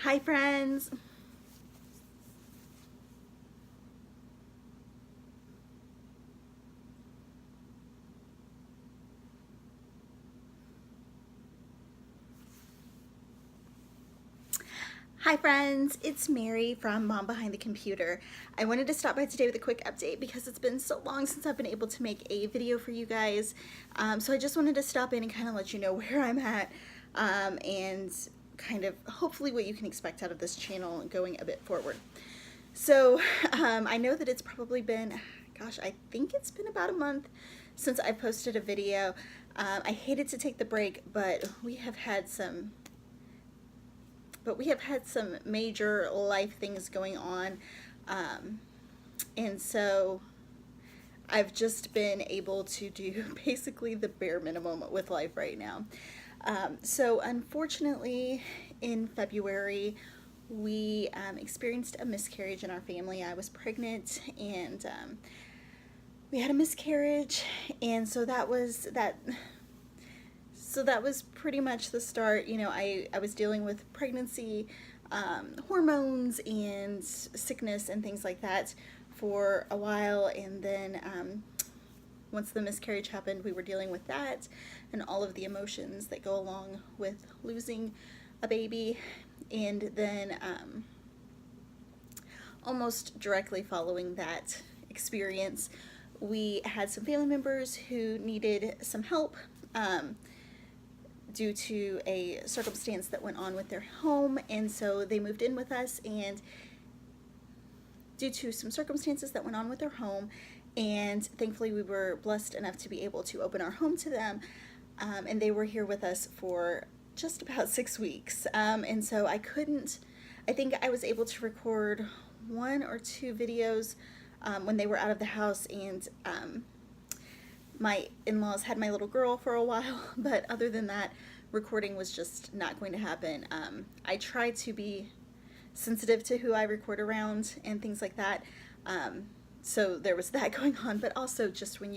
Hi friends! Hi friends, it's Mary from Mom Behind the Computer. I wanted to stop by today with a quick update because it's been so long since I've been able to make a video for you guys. So I just wanted to stop in and kind of let you know where I'm at and kind of hopefully what you can expect out of this channel going a bit forward. So I know that it's probably been, gosh, I think it's been about a month since I posted a video. I hated to take the break, but we have had some major life things going on, and so I've just been able to do basically the bare minimum with life right now. So unfortunately, in February, we experienced a miscarriage in our family. I was pregnant, and we had a miscarriage, and so that was that. So that was pretty much the start. You know, I was dealing with pregnancy, hormones, and sickness and things like that for a while, and then once the miscarriage happened, we were dealing with that and all of the emotions that go along with losing a baby. And then almost directly following that experience, we had some family members who needed some help due to a circumstance that went on with their home, and so they moved in with us. And due to some circumstances that went on with their home, and thankfully we were blessed enough to be able to open our home to them, and they were here with us for just about 6 weeks, and so I think I was able to record 1 or 2 videos when they were out of the house, and my in-laws had my little girl for a while, but other than that, recording was just not going to happen. I try to be sensitive to who I record around and things like that, so there was that going on, but also just when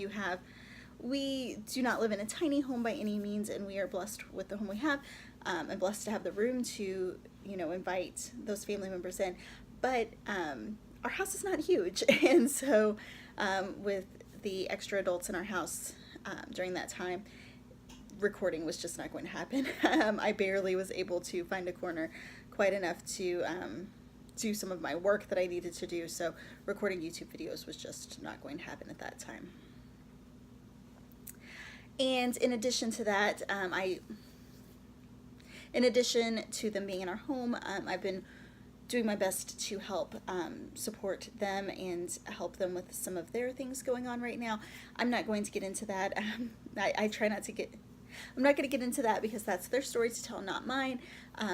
we do not live in a tiny home by any means, and we are blessed with the home we have, and blessed to have the room to, invite those family members in, but our house is not huge, and so with the extra adults in our house during that time, recording was just not going to happen. I barely was able to find a corner quite enough to do some of my work that I needed to do, so recording YouTube videos was just not going to happen at that time. And in addition to that, in addition to them being in our home, I've been doing my best to help support them and help them with some of their things going on right now. I'm not going to get into that. I try not to get. I'm not going to get into that because that's their story to tell, not mine.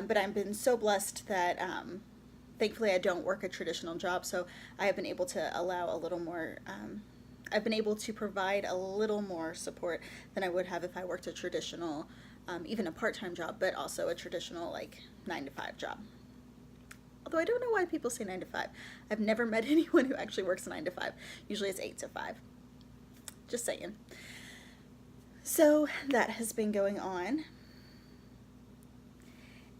But I've been so blessed that thankfully I don't work a traditional job, so I have been able to allow a little more. I've been able to provide a little more support than I would have if I worked a traditional, even a part-time job, but also a traditional like 9-to-5 job. Although I don't know why people say 9 to 5. I've never met anyone who actually works 9 to 5. Usually it's 8 to 5. Just saying. So that has been going on.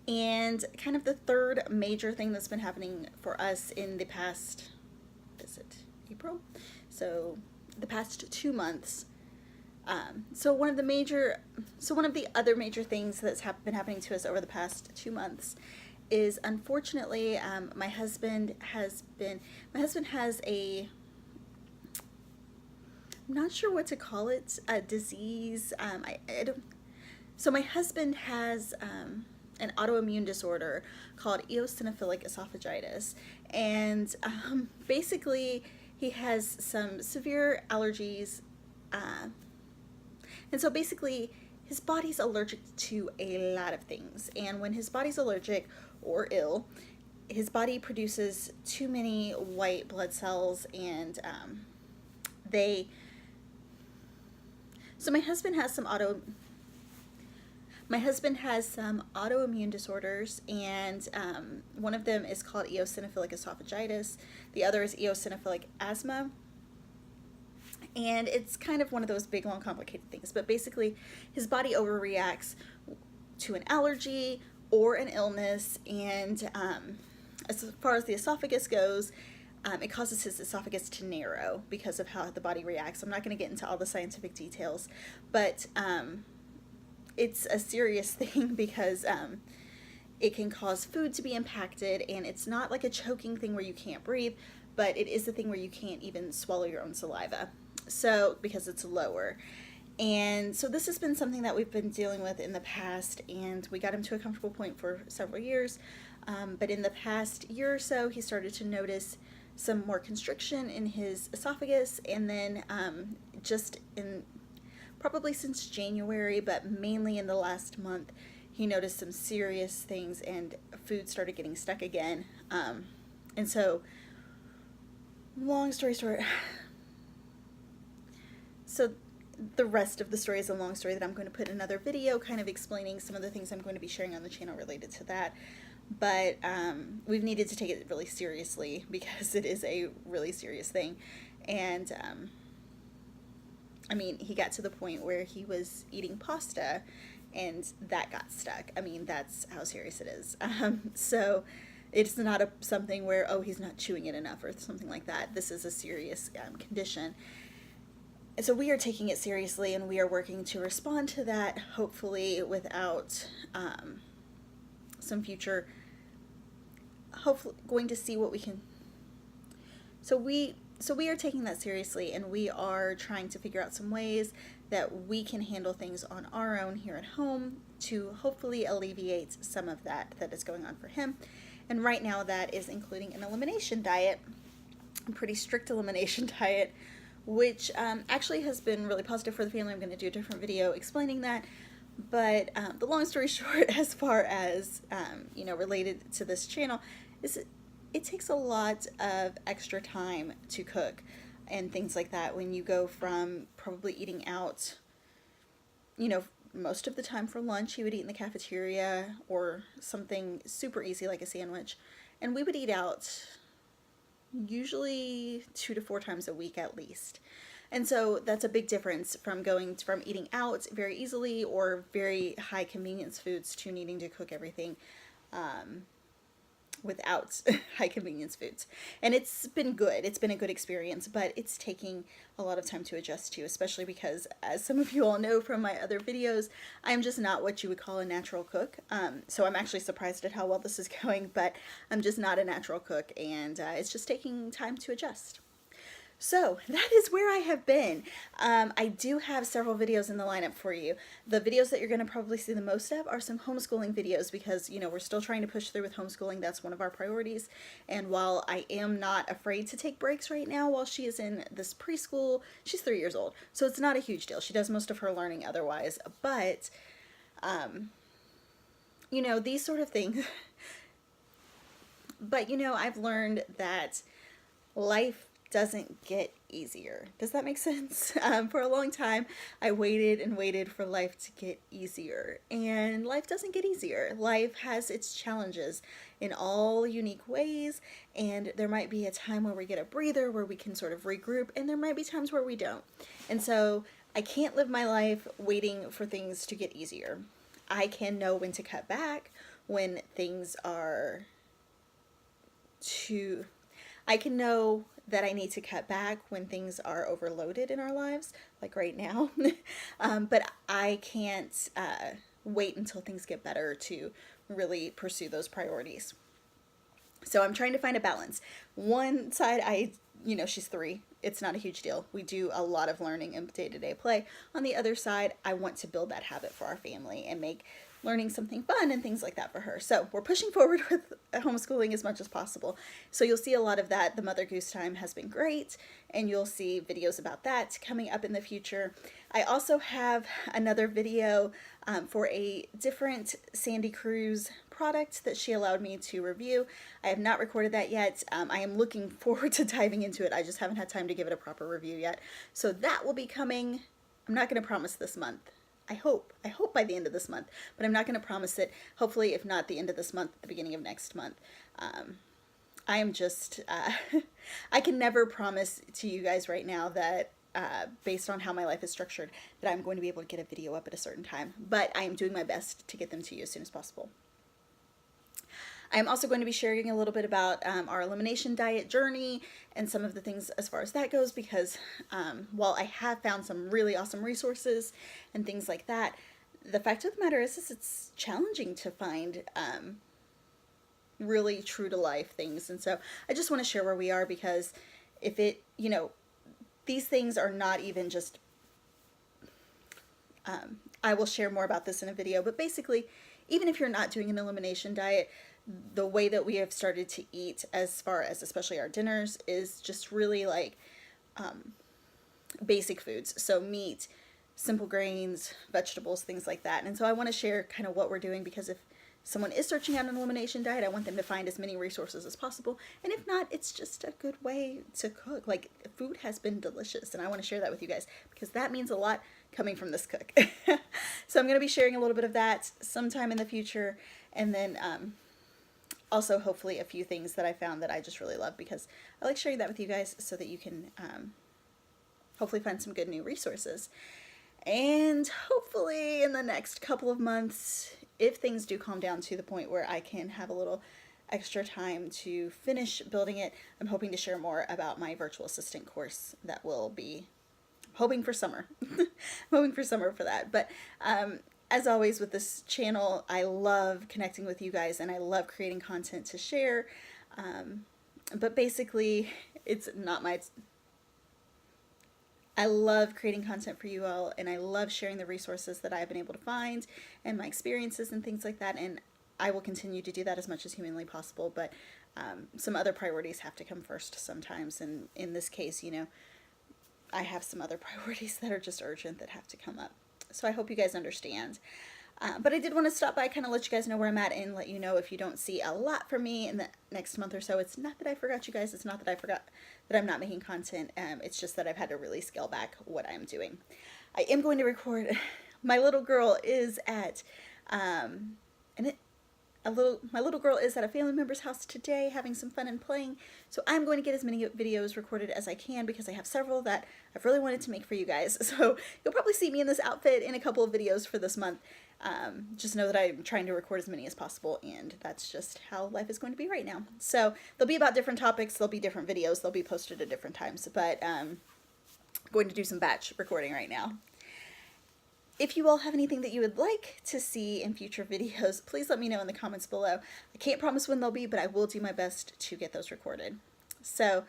And kind of the third major thing that's been happening for us in the past, is it April? So the past 2 months. So one of the other major things that's been happening to us over the past 2 months is, unfortunately, my husband has a, I'm not sure what to call it, a disease. So my husband has an autoimmune disorder called eosinophilic esophagitis, and basically he has some severe allergies, and so basically his body's allergic to a lot of things, and when his body's allergic or ill, his body produces too many white blood cells, and so my husband has some autoimmune disorders, and one of them is called eosinophilic esophagitis. The other is eosinophilic asthma. And it's kind of one of those big, long, complicated things. But basically, his body overreacts to an allergy or an illness. And as far as the esophagus goes, it causes his esophagus to narrow because of how the body reacts. I'm not going to get into all the scientific details, but it's a serious thing because it can cause food to be impacted, and it's not like a choking thing where you can't breathe, but it is the thing where you can't even swallow your own saliva. So, because it's lower. And so this has been something that we've been dealing with in the past, and we got him to a comfortable point for several years. But in the past year or so, he started to notice some more constriction in his esophagus, and then just in probably since January, but mainly in the last month, he noticed some serious things, and food started getting stuck again. And so, long story short, so the rest of the story is a long story that I'm going to put in another video, kind of explaining some of the things I'm going to be sharing on the channel related to that. But we've needed to take it really seriously because it is a really serious thing. And I mean, he got to the point where he was eating pasta and that got stuck. I mean, that's how serious it is. So it's not something where, oh, he's not chewing it enough or something like that. This is a serious condition. So we are taking it seriously, and we are working to respond to that, hopefully without some future, hopefully going to see what we can. So we are taking that seriously, and we are trying to figure out some ways that we can handle things on our own here at home to hopefully alleviate some of that is going on for him. And right now that is including an elimination diet, a pretty strict elimination diet, which actually has been really positive for the family. I'm going to do a different video explaining that. But the long story short, as far as, related to this channel, is it takes a lot of extra time to cook and things like that when you go from probably eating out, most of the time for lunch. He would eat in the cafeteria or something super easy like a sandwich. And we would eat out usually 2 to 4 times a week at least. And so that's a big difference from going from eating out very easily or very high convenience foods to needing to cook everything without high convenience foods. And it's been good. It's been a good experience, but it's taking a lot of time to adjust to, especially because, as some of you all know from my other videos, I'm just not what you would call a natural cook. So I'm actually surprised at how well this is going, but I'm just not a natural cook, and it's just taking time to adjust. So that is where I have been. I do have several videos in the lineup for you. The videos that you're going to probably see the most of are some homeschooling videos because, we're still trying to push through with homeschooling. That's one of our priorities. And while I am not afraid to take breaks right now while she is in this preschool, she's 3 years old. So it's not a huge deal. She does most of her learning otherwise. But, these sort of things. But, I've learned that life doesn't get easier. Does that make sense? For a long time, I waited and waited for life to get easier, and life doesn't get easier. Life has its challenges in all unique ways, and there might be a time where we get a breather, where we can sort of regroup, and there might be times where we don't. And so I can't live my life waiting for things to get easier. I can know when to cut back, when things are I can know that I need to cut back when things are overloaded in our lives, like right now. But I can't wait until things get better to really pursue those priorities. So I'm trying to find a balance. One side, she's 3. It's not a huge deal. We do a lot of learning and day-to-day play. On the other side, I want to build that habit for our family and make learning something fun and things like that for her. So we're pushing forward with homeschooling as much as possible. So you'll see a lot of that. The Mother Goose Time has been great, and you'll see videos about that coming up in the future. I also have another video for a different Sandy Cruise product that she allowed me to review. I have not recorded that yet. I am looking forward to diving into it. I just haven't had time to give it a proper review yet. So that will be coming. I'm not going to promise this month. I hope by the end of this month, but I'm not going to promise it. Hopefully, if not the end of this month, the beginning of next month. I am just, I can never promise to you guys right now that based on how my life is structured, that I'm going to be able to get a video up at a certain time, but I am doing my best to get them to you as soon as possible. I'm also going to be sharing a little bit about our elimination diet journey and some of the things as far as that goes, because while I have found some really awesome resources and things like that, the fact of the matter is it's challenging to find really true to life things. And so I just want to share where we are, because if it, these things are not even just, I will share more about this in a video, but basically, even if you're not doing an elimination diet, the way that we have started to eat, as far as especially our dinners, is just really like basic foods. So meat, simple grains, vegetables, things like that. And so I want to share kind of what we're doing, because if someone is searching out an elimination diet, I want them to find as many resources as possible. And if not, it's just a good way to cook. Like, food has been delicious, and I want to share that with you guys, because that means a lot coming from this cook. So I'm going to be sharing a little bit of that sometime in the future, and then also hopefully a few things that I found that I just really love, because I like sharing that with you guys so that you can hopefully find some good new resources. And hopefully in the next couple of months, if things do calm down to the point where I can have a little extra time to finish building it, I'm hoping to share more about my virtual assistant course that will be hoping for summer. I'm hoping for summer for that. But as always with this channel, I love connecting with you guys, and I love creating content to share. But basically, it's not my... I love creating content for you all, and I love sharing the resources that I've been able to find and my experiences and things like that, and I will continue to do that as much as humanly possible, but some other priorities have to come first sometimes, and in this case, I have some other priorities that are just urgent that have to come up. So I hope you guys understand. But I did want to stop by, kind of let you guys know where I'm at, and let you know if you don't see a lot from me in the next month or so, it's not that I forgot you guys. It's not that I forgot that I'm not making content. It's just that I've had to really scale back what I'm doing. I am going to record. My little girl is at, my little girl is at a family member's house today, having some fun and playing. So I'm going to get as many videos recorded as I can, because I have several that I've really wanted to make for you guys. So you'll probably see me in this outfit in a couple of videos for this month. Just know that I'm trying to record as many as possible, and that's just how life is going to be right now. So they'll be about different topics, there'll be different videos, they'll be posted at different times, but going to do some batch recording right now. If you all have anything that you would like to see in future videos, please let me know in the comments below. I can't promise when they'll be, but I will do my best to get those recorded. So,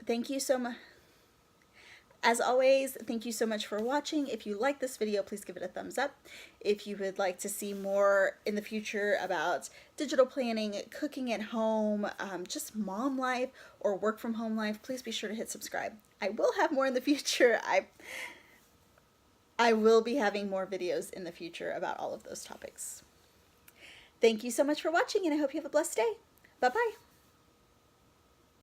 thank you so much. As always, thank you so much for watching. If you like this video, please give it a thumbs up. If you would like to see more in the future about digital planning, cooking at home, just mom life or work from home life, please be sure to hit subscribe. I will have more in the future. I will be having more videos in the future about all of those topics. Thank you so much for watching, and I hope you have a blessed day. Bye-bye.